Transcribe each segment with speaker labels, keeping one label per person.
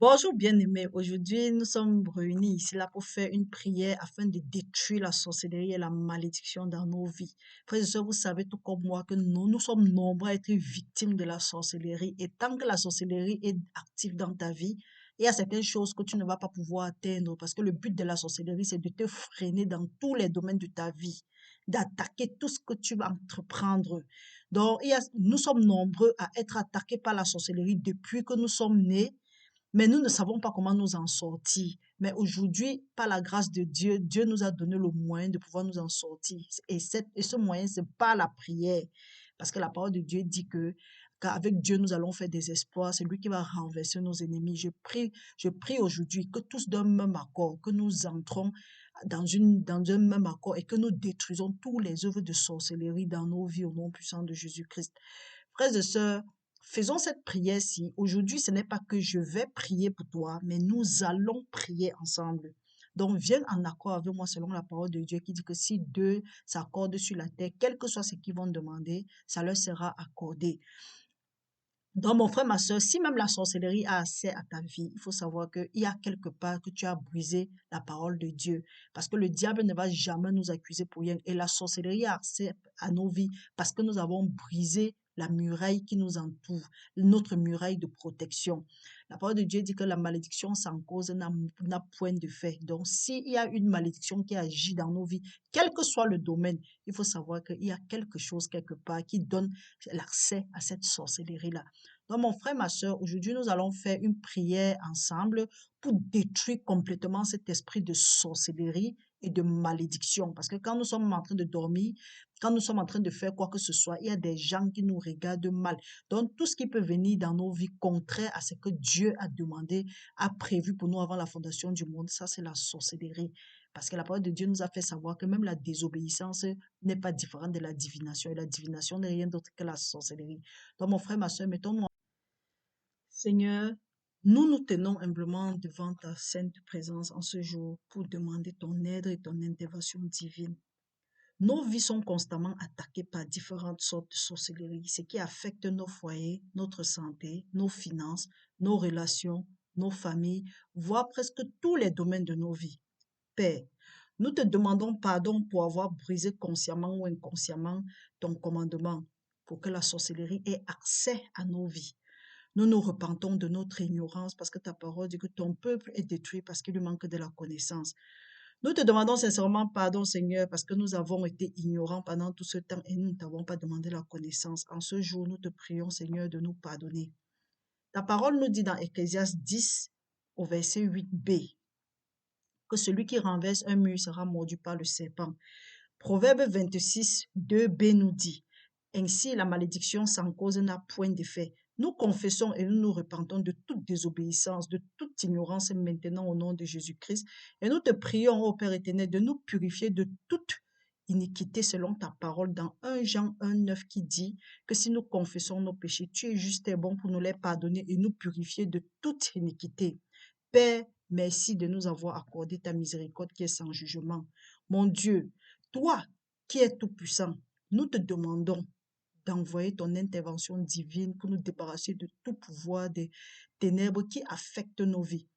Speaker 1: Bonjour bien-aimés, aujourd'hui nous sommes réunis ici là pour faire une prière afin de détruire la sorcellerie et la malédiction dans nos vies. Frères et sœurs, vous savez tout comme moi que nous sommes nombreux à être victimes de la sorcellerie et tant que la sorcellerie est active dans ta vie, il y a certaines choses que tu ne vas pas pouvoir atteindre parce que le but de la sorcellerie c'est de te freiner dans tous les domaines de ta vie, d'attaquer tout ce que tu vas entreprendre. Donc, nous sommes nombreux à être attaqués par la sorcellerie depuis que nous sommes nés, mais nous ne savons pas comment nous en sortir. Mais aujourd'hui, par la grâce de Dieu, Dieu nous a donné le moyen de pouvoir nous en sortir. Et ce moyen, c'est pas la prière. Parce que la parole de Dieu dit que qu'avec Dieu, nous allons faire des espoirs. C'est lui qui va renverser nos ennemis. Je prie aujourd'hui que tous d'un même accord, que nous entrons dans un même accord et que nous détruisons tous les œuvres de sorcellerie dans nos vies au nom puissant de Jésus-Christ. Frères et sœurs, faisons cette prière-ci. Aujourd'hui, ce n'est pas que je vais prier pour toi, mais nous allons prier ensemble. Donc, viens en accord avec moi selon la parole de Dieu qui dit que si deux s'accordent sur la terre, quel que soit ce qu'ils vont demander, ça leur sera accordé. Donc, mon frère, ma soeur, si même la sorcellerie a accès à ta vie, il faut savoir qu'il y a quelque part que tu as brisé la parole de Dieu. Parce que le diable ne va jamais nous accuser pour rien. Et la sorcellerie a accès à nos vies parce que nous avons brisé la muraille qui nous entoure, notre muraille de protection. La parole de Dieu dit que la malédiction sans cause n'a point de fait. Donc, s'il y a une malédiction qui agit dans nos vies, quel que soit le domaine, il faut savoir qu'il y a quelque chose quelque part qui donne l'accès à cette sorcellerie-là. Donc, mon frère, ma soeur, aujourd'hui, nous allons faire une prière ensemble pour détruire complètement cet esprit de sorcellerie et de malédiction. Parce que quand nous sommes en train de dormir, quand nous sommes en train de faire quoi que ce soit, il y a des gens qui nous regardent mal. Donc, tout ce qui peut venir dans nos vies contraire à ce que Dieu a demandé, a prévu pour nous avant la fondation du monde, ça, c'est la sorcellerie. Parce que la parole de Dieu nous a fait savoir que même la désobéissance n'est pas différente de la divination. Et la divination n'est rien d'autre que la sorcellerie. Donc, mon frère, ma soeur, mettons-nous. Seigneur, nous nous tenons humblement devant ta sainte présence en ce jour pour demander ton aide et ton intervention divine. Nos vies sont constamment attaquées par différentes sortes de sorcellerie, ce qui affecte nos foyers, notre santé, nos finances, nos relations, nos familles, voire presque tous les domaines de nos vies. Père, nous te demandons pardon pour avoir brisé consciemment ou inconsciemment ton commandement pour que la sorcellerie ait accès à nos vies. Nous nous repentons de notre ignorance parce que ta parole dit que ton peuple est détruit parce qu'il lui manque de la connaissance. Nous te demandons sincèrement pardon, Seigneur, parce que nous avons été ignorants pendant tout ce temps et nous ne t'avons pas demandé la connaissance. En ce jour, nous te prions, Seigneur, de nous pardonner. Ta parole nous dit dans Ecclésiaste 10, au verset 8b, que celui qui renverse un mur sera mordu par le serpent. Proverbe 26, 2b nous dit, ainsi la malédiction sans cause n'a point d'effet. Nous confessons et nous nous repentons de toute désobéissance, de toute ignorance maintenant au nom de Jésus-Christ. Et nous te prions, ô Père éternel, de nous purifier de toute iniquité selon ta parole dans 1 Jean 1,9 qui dit que si nous confessons nos péchés, tu es juste et bon pour nous les pardonner et nous purifier de toute iniquité. Père, merci de nous avoir accordé ta miséricorde qui est sans jugement. Mon Dieu, toi qui es tout-puissant, nous te demandons d'envoyer ton intervention divine pour nous débarrasser de tout pouvoir des ténèbres qui affectent nos vies.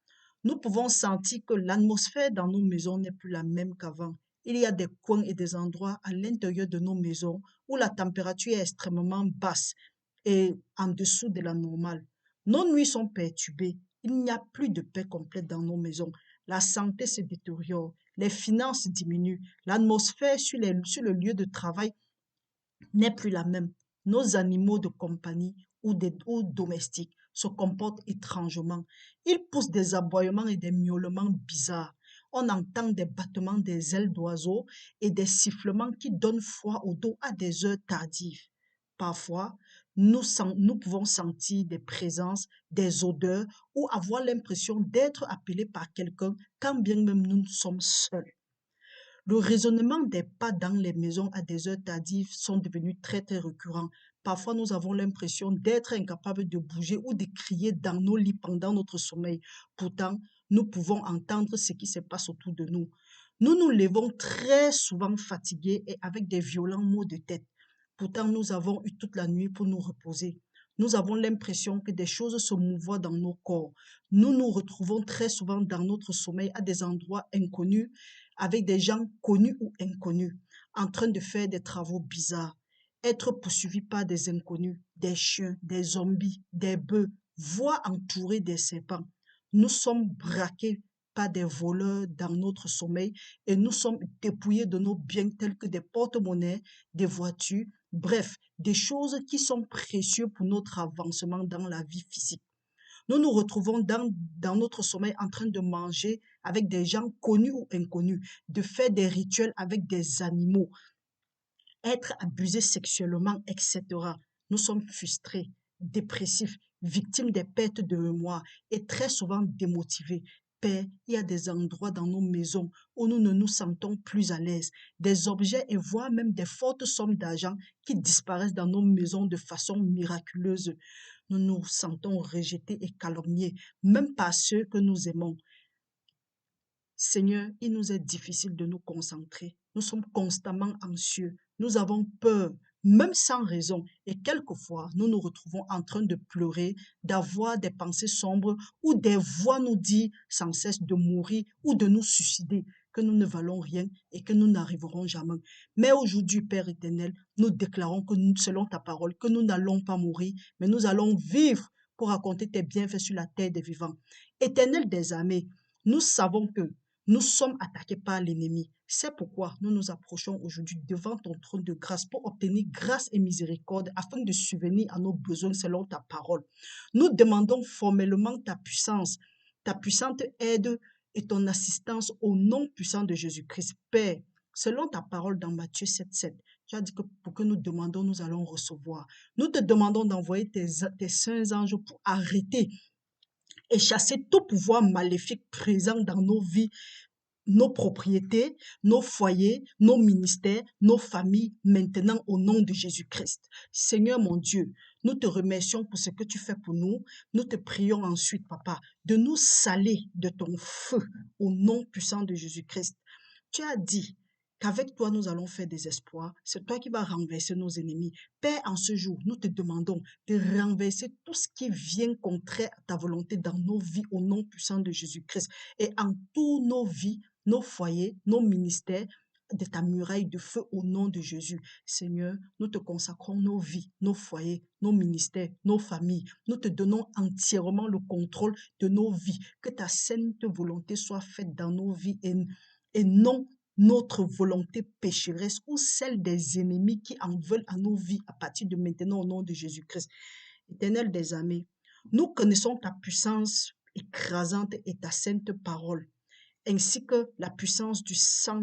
Speaker 1: Nous pouvons sentir que l'atmosphère dans nos maisons n'est plus la même qu'avant. Il y a des coins et des endroits à l'intérieur de nos maisons où la température est extrêmement basse et en dessous de la normale. Nos nuits sont perturbées. Il n'y a plus de paix complète dans nos maisons. La santé se détériore. Les finances diminuent. L'atmosphère sur le lieu de travail n'est plus la même. Nos animaux de compagnie ou domestiques se comportent étrangement. Ils poussent des aboiements et des miaulements bizarres. On entend des battements des ailes d'oiseaux et des sifflements qui donnent froid au dos à des heures tardives. Parfois, nous pouvons sentir des présences, des odeurs ou avoir l'impression d'être appelés par quelqu'un quand bien même nous sommes seuls. Le raisonnement des pas dans les maisons à des heures tardives sont devenus très très récurrents. Parfois, nous avons l'impression d'être incapables de bouger ou de crier dans nos lits pendant notre sommeil. Pourtant, nous pouvons entendre ce qui se passe autour de nous. Nous nous levons très souvent fatigués et avec des violents maux de tête. Pourtant, nous avons eu toute la nuit pour nous reposer. Nous avons l'impression que des choses se mouvent dans nos corps. Nous nous retrouvons très souvent dans notre sommeil à des endroits inconnus, avec des gens connus ou inconnus, en train de faire des travaux bizarres, être poursuivis par des inconnus, des chiens, des zombies, des bœufs, voire entourés des serpents. Nous sommes braqués par des voleurs dans notre sommeil et nous sommes dépouillés de nos biens tels que des porte-monnaies, des voitures, bref, des choses qui sont précieuses pour notre avancement dans la vie physique. Nous nous retrouvons dans notre sommeil en train de manger avec des gens connus ou inconnus, de faire des rituels avec des animaux, être abusés sexuellement, etc. Nous sommes frustrés, dépressifs, victimes des pertes de mémoire et très souvent démotivés. Père, il y a des endroits dans nos maisons où nous ne nous sentons plus à l'aise, des objets et voire même des fortes sommes d'argent qui disparaissent dans nos maisons de façon miraculeuse. Nous nous sentons rejetés et calomniés, même par ceux que nous aimons. Seigneur, il nous est difficile de nous concentrer. Nous sommes constamment anxieux. Nous avons peur, même sans raison. Et quelquefois, nous nous retrouvons en train de pleurer, d'avoir des pensées sombres ou des voix nous disent sans cesse de mourir ou de nous suicider, que nous ne valons rien et que nous n'arriverons jamais. Mais aujourd'hui, Père éternel, nous déclarons que selon ta parole, que nous n'allons pas mourir, mais nous allons vivre pour raconter tes bienfaits sur la terre des vivants. Éternel des armées, nous savons que nous sommes attaqués par l'ennemi. C'est pourquoi nous nous approchons aujourd'hui devant ton trône de grâce pour obtenir grâce et miséricorde afin de subvenir à nos besoins selon ta parole. Nous demandons formellement ta puissante aide et ton assistance au nom puissant de Jésus-Christ. Père, selon ta parole dans Matthieu 7,7, tu as dit que pour que nous demandons, nous allons recevoir. Nous te demandons d'envoyer tes saints anges pour arrêter et chasser tout pouvoir maléfique présent dans nos vies, nos propriétés, nos foyers, nos ministères, nos familles, maintenant au nom de Jésus-Christ. Seigneur mon Dieu, nous te remercions pour ce que tu fais pour nous. Nous te prions ensuite, Papa, de nous saler de ton feu au nom puissant de Jésus-Christ. Tu as dit qu'avec toi, nous allons faire des espoirs. C'est toi qui vas renverser nos ennemis. Père, en ce jour, nous te demandons de renverser tout ce qui vient contraire à ta volonté dans nos vies au nom puissant de Jésus-Christ et en toutes nos vies, nos foyers, nos ministères, de ta muraille de feu au nom de Jésus. Seigneur, nous te consacrons nos vies, nos foyers, nos ministères, nos familles. Nous te donnons entièrement le contrôle de nos vies. Que ta sainte volonté soit faite dans nos vies et non notre volonté pécheresse ou celle des ennemis qui en veulent à nos vies à partir de maintenant au nom de Jésus-Christ. Éternel des armées, nous connaissons ta puissance écrasante et ta sainte parole, ainsi que la puissance du sang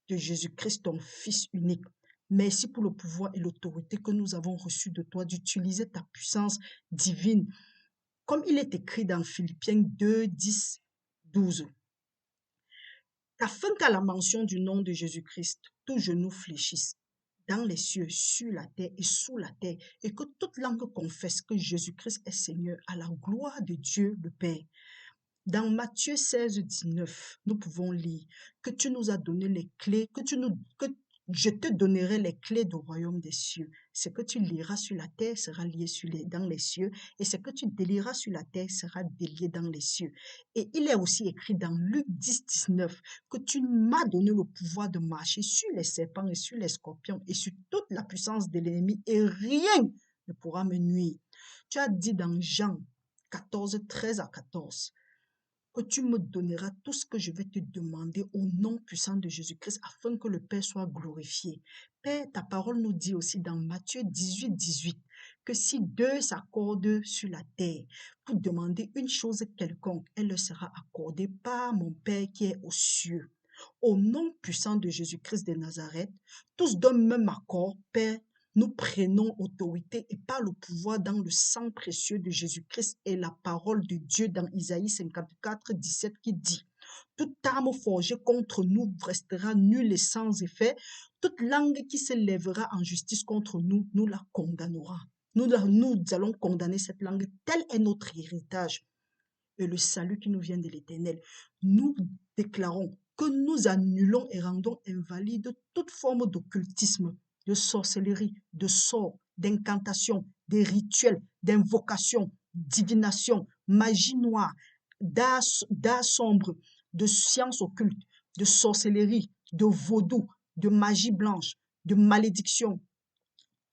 Speaker 1: de Jésus-Christ, ton Fils unique. Merci pour le pouvoir et l'autorité que nous avons reçu de toi d'utiliser ta puissance divine, comme il est écrit dans Philippiens 2, 10, 12. Afin qu'à la mention du nom de Jésus-Christ, tout genou fléchisse dans les cieux, sur la terre et sous la terre, et que toute langue confesse que Jésus-Christ est Seigneur à la gloire de Dieu le Père. Dans Matthieu 16, 19, nous pouvons lire que tu nous as donné les clés, que je te donnerai les clés du royaume des cieux. Ce que tu liras sur la terre sera lié dans les cieux, et ce que tu délieras sur la terre sera délié dans les cieux. Et il est aussi écrit dans Luc 10, 19 que tu m'as donné le pouvoir de marcher sur les serpents et sur les scorpions et sur toute la puissance de l'ennemi, et rien ne pourra me nuire. Tu as dit dans Jean 14, 13 à 14 que tu me donneras tout ce que je vais te demander au nom puissant de Jésus-Christ afin que le Père soit glorifié. Père, ta parole nous dit aussi dans Matthieu 18, 18 que si deux s'accordent sur la terre pour demander une chose quelconque, elle leur sera accordée par mon Père qui est aux cieux. Au nom puissant de Jésus-Christ de Nazareth, tous d'un même accord, Père, nous prenons autorité et par le pouvoir dans le sang précieux de Jésus-Christ et la parole de Dieu dans Isaïe 54, 17 qui dit « Toute arme forgée contre nous restera nulle et sans effet. Toute langue qui se lèvera en justice contre nous, nous la condamnera. » Nous allons condamner cette langue. Tel est notre héritage et le salut qui nous vient de l'Éternel. Nous déclarons que nous annulons et rendons invalide toute forme d'occultisme, de sorcellerie, de sort, d'incantation, des rituels, d'invocation, divination, magie noire, d'art sombre, de sciences occultes, de sorcellerie, de vaudou, de magie blanche, de malédiction,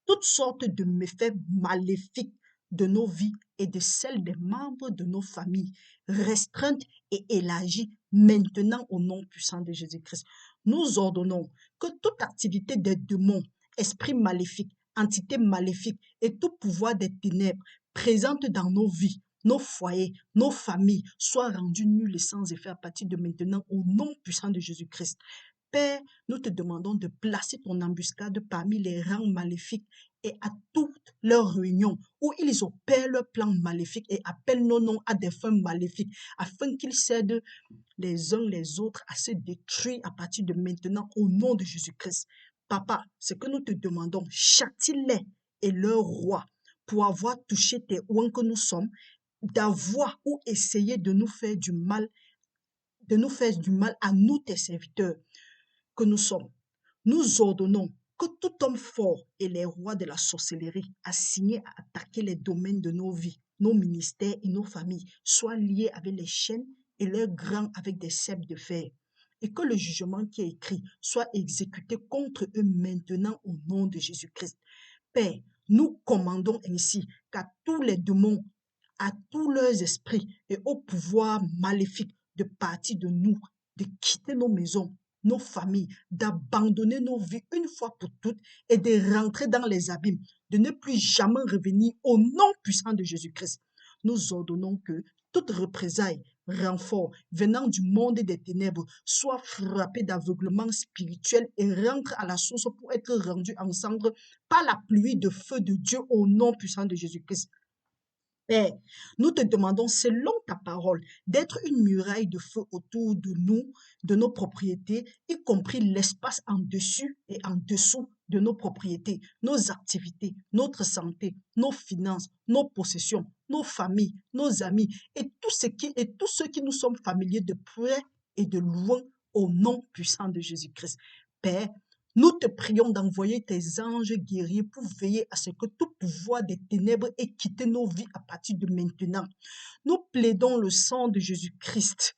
Speaker 1: toutes sortes de méfaits maléfiques de nos vies et de celles des membres de nos familles, restreintes et élargies maintenant au nom puissant de Jésus-Christ. Nous ordonnons que toute activité des démons, esprits maléfiques, entités maléfiques et tout pouvoir des ténèbres présentes dans nos vies, nos foyers, nos familles, soient rendus nuls et sans effet à partir de maintenant au nom puissant de Jésus-Christ. Père, nous te demandons de placer ton embuscade parmi les rangs maléfiques et à toutes leurs réunions où ils opèrent leurs plans maléfiques et appellent nos noms à des fins maléfiques afin qu'ils cèdent les uns les autres à se détruire à partir de maintenant au nom de Jésus-Christ. Papa, ce que nous te demandons, châtie-les et leur roi pour avoir touché tes oins que nous sommes, d'avoir ou essayer de nous faire du mal, à nous, tes serviteurs que nous sommes. Nous ordonnons que tout homme fort et les rois de la sorcellerie assignés à attaquer les domaines de nos vies, nos ministères et nos familles soient liés avec les chaînes et leurs grands avec des ceps de fer. Et que le jugement qui est écrit soit exécuté contre eux maintenant au nom de Jésus-Christ. Père, nous commandons ainsi qu'à tous les démons, à tous leurs esprits et au pouvoir maléfique de partir de nous, de quitter nos maisons, nos familles, d'abandonner nos vies une fois pour toutes et de rentrer dans les abîmes, de ne plus jamais revenir au nom puissant de Jésus-Christ. Nous ordonnons que toute représailles, renfort venant du monde des ténèbres soit frappé d'aveuglement spirituel et rentre à la source pour être rendu ensemble par la pluie de feu de Dieu au nom puissant de Jésus-Christ. Père, nous te demandons, selon ta parole, d'être une muraille de feu autour de nous, de nos propriétés, y compris l'espace en dessus et en dessous de nos propriétés, nos activités, notre santé, nos finances, nos possessions, nos familles, nos amis et tous ceux qui nous sommes familiers de près et de loin au nom puissant de Jésus-Christ. Père, nous te prions d'envoyer tes anges guerriers pour veiller à ce que tout pouvoir des ténèbres ait quitté nos vies à partir de maintenant. Nous plaidons le sang de Jésus-Christ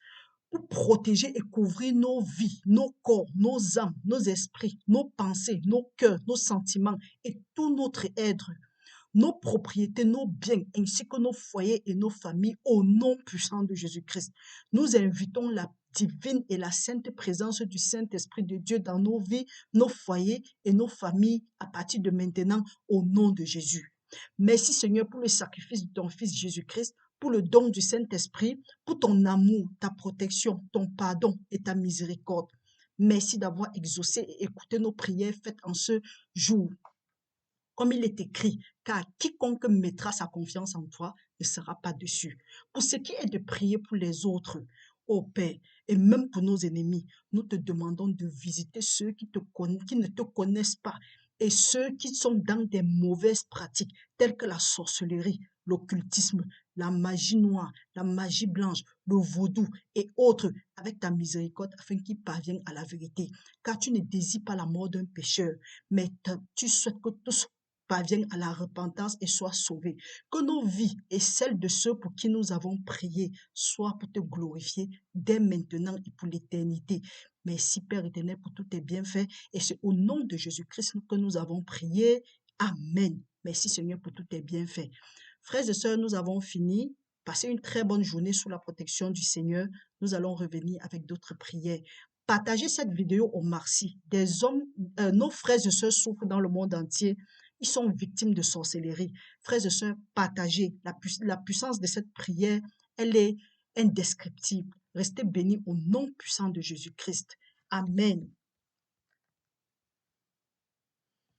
Speaker 1: pour protéger et couvrir nos vies, nos corps, nos âmes, nos esprits, nos pensées, nos cœurs, nos sentiments et tout notre être, nos propriétés, nos biens, ainsi que nos foyers et nos familles, au nom puissant de Jésus-Christ. Nous invitons la divine et la sainte présence du Saint-Esprit de Dieu dans nos vies, nos foyers et nos familles à partir de maintenant, au nom de Jésus. Merci Seigneur pour le sacrifice de ton Fils Jésus-Christ, pour le don du Saint-Esprit, pour ton amour, ta protection, ton pardon et ta miséricorde. Merci d'avoir exaucé et écouté nos prières faites en ce jour. Comme il est écrit, car quiconque mettra sa confiance en toi ne sera pas déçu. Pour ce qui est de prier pour les autres, ô Père, et même pour nos ennemis, nous te demandons de visiter ceux qui ne te connaissent pas et ceux qui sont dans des mauvaises pratiques telles que la sorcellerie, l'occultisme, la magie noire, la magie blanche, le vaudou et autres avec ta miséricorde afin qu'ils parviennent à la vérité. Car tu ne désires pas la mort d'un pécheur, mais tu souhaites que tous parviennent à la repentance et soient sauvés. Que nos vies et celles de ceux pour qui nous avons prié soient pour te glorifier dès maintenant et pour l'éternité. Merci Père éternel pour tous tes bienfaits et c'est au nom de Jésus-Christ que nous avons prié. Amen. Merci Seigneur pour tous tes bienfaits. Frères et sœurs, nous avons fini. Passez une très bonne journée sous la protection du Seigneur. Nous allons revenir avec d'autres prières. Partagez cette vidéo au maxi. Des hommes, nos frères et sœurs souffrent dans le monde entier. Ils sont victimes de sorcellerie. Frères et sœurs, partagez. La puissance de cette prière, elle est indescriptible. Restez bénis au nom puissant de Jésus-Christ. Amen.